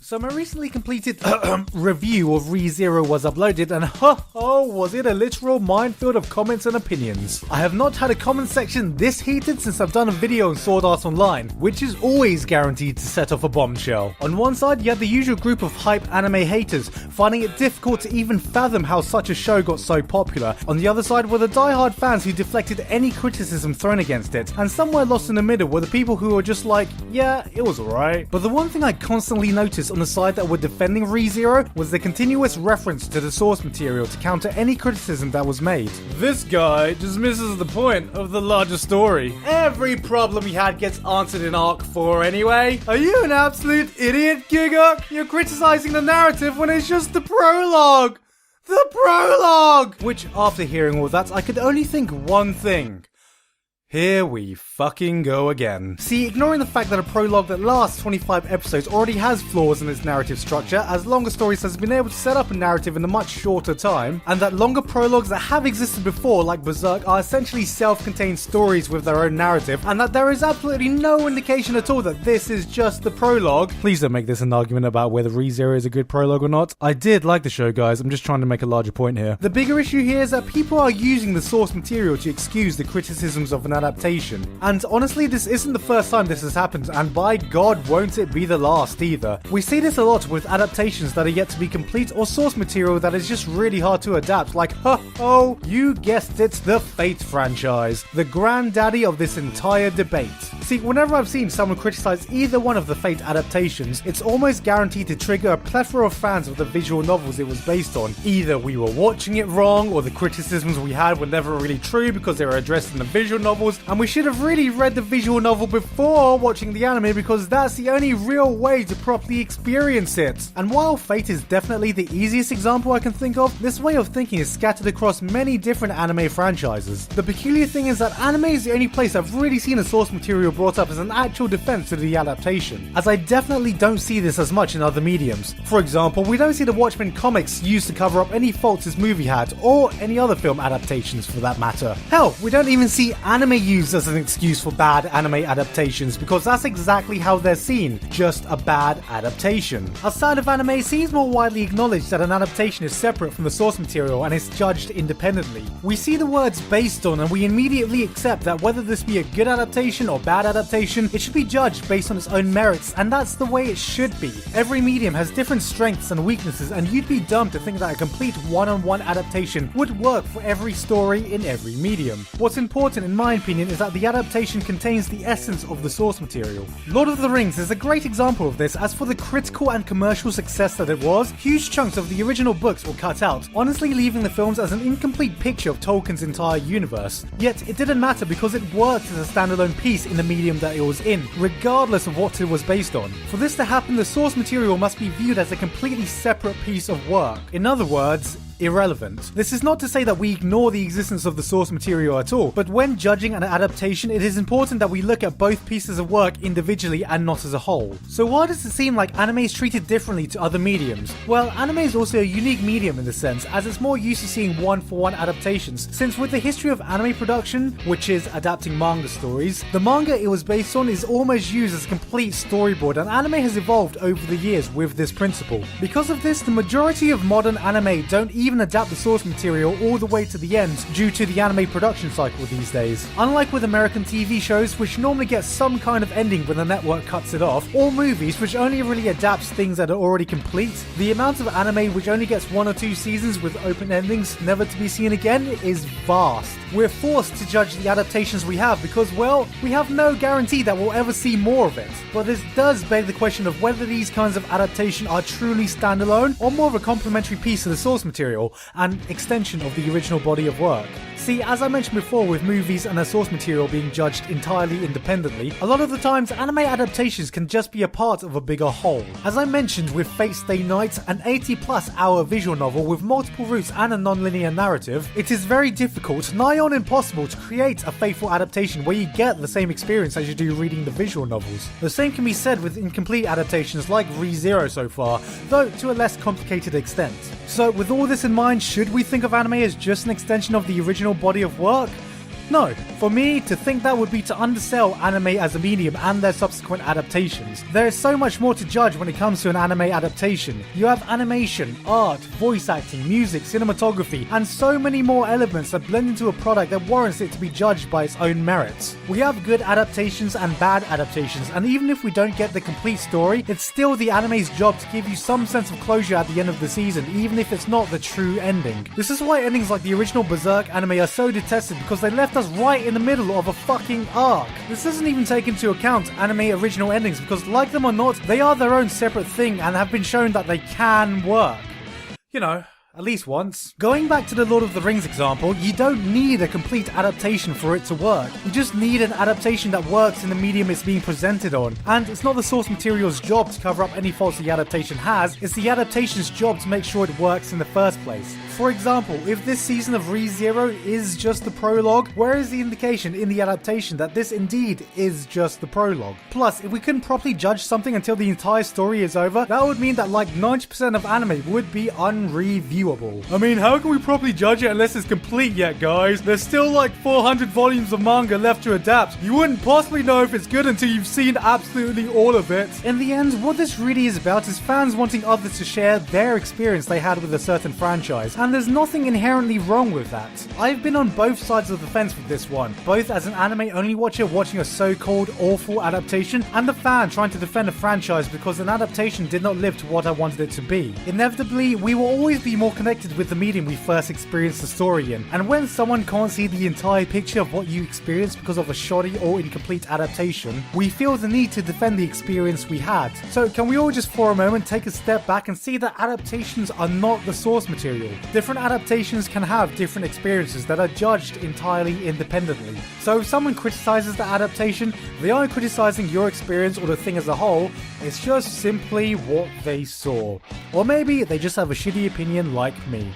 So my recently completed review of ReZero was uploaded, and was it a literal minefield of comments and opinions. I have not had a comment section this heated since I've done a video on Sword Art Online, which is always guaranteed to set off a bombshell. On one side, you had the usual group of hype anime haters, finding it difficult to even fathom how such a show got so popular. On the other side were the diehard fans who deflected any criticism thrown against it, and somewhere lost in the middle were the people who were just like, yeah, it was alright. But the one thing I constantly noticed on the side that were defending ReZero was the continuous reference to the source material to counter any criticism that was made. This guy just misses the point of the larger story. Every problem he had gets answered in Arc 4 anyway. Are you an absolute idiot, Gigok? You're criticizing the narrative when it's just the prologue! The prologue! Which, after hearing all that, I could only think one thing. Here we fucking go again. See, ignoring the fact that a prologue that lasts 25 episodes already has flaws in its narrative structure, as longer stories has been able to set up a narrative in a much shorter time, and that longer prologues that have existed before, like Berserk, are essentially self-contained stories with their own narrative, and that there is absolutely no indication at all that this is just the prologue. Please don't make this an argument about whether ReZero is a good prologue or not. I did like the show, guys. I'm just trying to make a larger point here. The bigger issue here is that people are using the source material to excuse the criticisms of an adaptation. And honestly, this isn't the first time this has happened, and by God, won't it be the last either. We see this a lot with adaptations that are yet to be complete, or source material that is just really hard to adapt, like, you guessed it, the Fate franchise, the granddaddy of this entire debate. See, whenever I've seen someone criticize either one of the Fate adaptations, it's almost guaranteed to trigger a plethora of fans of the visual novels it was based on. Either we were watching it wrong, or the criticisms we had were never really true because they were addressed in the visual novels, and we should have really read the visual novel before watching the anime because that's the only real way to properly experience it. And while Fate is definitely the easiest example I can think of, this way of thinking is scattered across many different anime franchises. The peculiar thing is that anime is the only place I've really seen a source material brought up as an actual defense to the adaptation, as I definitely don't see this as much in other mediums. For example, we don't see the Watchmen comics used to cover up any faults this movie had, or any other film adaptations for that matter. Hell, we don't even see anime used as an excuse for bad anime adaptations, because that's exactly how they're seen, just a bad adaptation. Outside of anime, it seems more widely acknowledged that an adaptation is separate from the source material and is judged independently. We see the words based on, and we immediately accept that whether this be a good adaptation or bad adaptation, it should be judged based on its own merits, and that's the way it should be. Every medium has different strengths and weaknesses, and you'd be dumb to think that a complete one-on-one adaptation would work for every story in every medium. What's important, in my opinion, is that the adaptation contains the essence of the source material. Lord of the Rings is a great example of this, as for the critical and commercial success that it was, huge chunks of the original books were cut out, honestly leaving the films as an incomplete picture of Tolkien's entire universe. Yet it didn't matter because it worked as a standalone piece in the medium that it was in, regardless of what it was based on. For this to happen, the source material must be viewed as a completely separate piece of work. In other words, irrelevant. This is not to say that we ignore the existence of the source material at all, but when judging an adaptation, it is important that we look at both pieces of work individually and not as a whole. So why does it seem like anime is treated differently to other mediums? Well, anime is also a unique medium in this sense, as it's more used to seeing one-for-one adaptations, since with the history of anime production, which is adapting manga stories, the manga it was based on is almost used as a complete storyboard, and anime has evolved over the years with this principle. Because of this, the majority of modern anime don't even adapt the source material all the way to the end due to the anime production cycle these days. Unlike with American TV shows, which normally get some kind of ending when the network cuts it off, or movies which only really adapts things that are already complete, the amount of anime which only gets 1 or 2 seasons with open endings never to be seen again is vast. We're forced to judge the adaptations we have because, well, we have no guarantee that we'll ever see more of it. But this does beg the question of whether these kinds of adaptation are truly standalone or more of a complementary piece of the source material and extension of the original body of work. See, as I mentioned before with movies and their source material being judged entirely independently, a lot of the times anime adaptations can just be a part of a bigger whole. As I mentioned with Fate Stay Night, an 80+ hour visual novel with multiple routes and a non-linear narrative, it is very difficult, nigh on impossible, to create a faithful adaptation where you get the same experience as you do reading the visual novels. The same can be said with incomplete adaptations like ReZero so far, though to a less complicated extent. So with all this in mind, should we think of anime as just an extension of the original body of work? No, for me, to think that would be to undersell anime as a medium and their subsequent adaptations. There is so much more to judge when it comes to an anime adaptation. You have animation, art, voice acting, music, cinematography, and so many more elements that blend into a product that warrants it to be judged by its own merits. We have good adaptations and bad adaptations, and even if we don't get the complete story, it's still the anime's job to give you some sense of closure at the end of the season, even if it's not the true ending. This is why endings like the original Berserk anime are so detested, because they left us right in the middle of a fucking arc. This doesn't even take into account anime original endings, because like them or not, they are their own separate thing and have been shown that they can work. You know, at least once. Going back to the Lord of the Rings example, you don't need a complete adaptation for it to work. You just need an adaptation that works in the medium it's being presented on. And it's not the source material's job to cover up any faults the adaptation has, it's the adaptation's job to make sure it works in the first place. For example, if this season of ReZero is just the prologue, where is the indication in the adaptation that this indeed is just the prologue? Plus, if we couldn't properly judge something until the entire story is over, that would mean that like 90% of anime would be unreviewable. I mean, how can we properly judge it unless it's complete yet, guys? There's still like 400 volumes of manga left to adapt. You wouldn't possibly know if it's good until you've seen absolutely all of it. In the end, what this really is about is fans wanting others to share their experience they had with a certain franchise. And there's nothing inherently wrong with that. I've been on both sides of the fence with this one, both as an anime-only watcher watching a so-called awful adaptation, and the fan trying to defend a franchise because an adaptation did not live to what I wanted it to be. Inevitably, we will always be more connected with the medium we first experienced the story in, and when someone can't see the entire picture of what you experienced because of a shoddy or incomplete adaptation, we feel the need to defend the experience we had. So can we all just for a moment take a step back and see that adaptations are not the source material? Different adaptations can have different experiences that are judged entirely independently. So if someone criticizes the adaptation, they aren't criticizing your experience or the thing as a whole, it's just simply what they saw. Or maybe they just have a shitty opinion like me.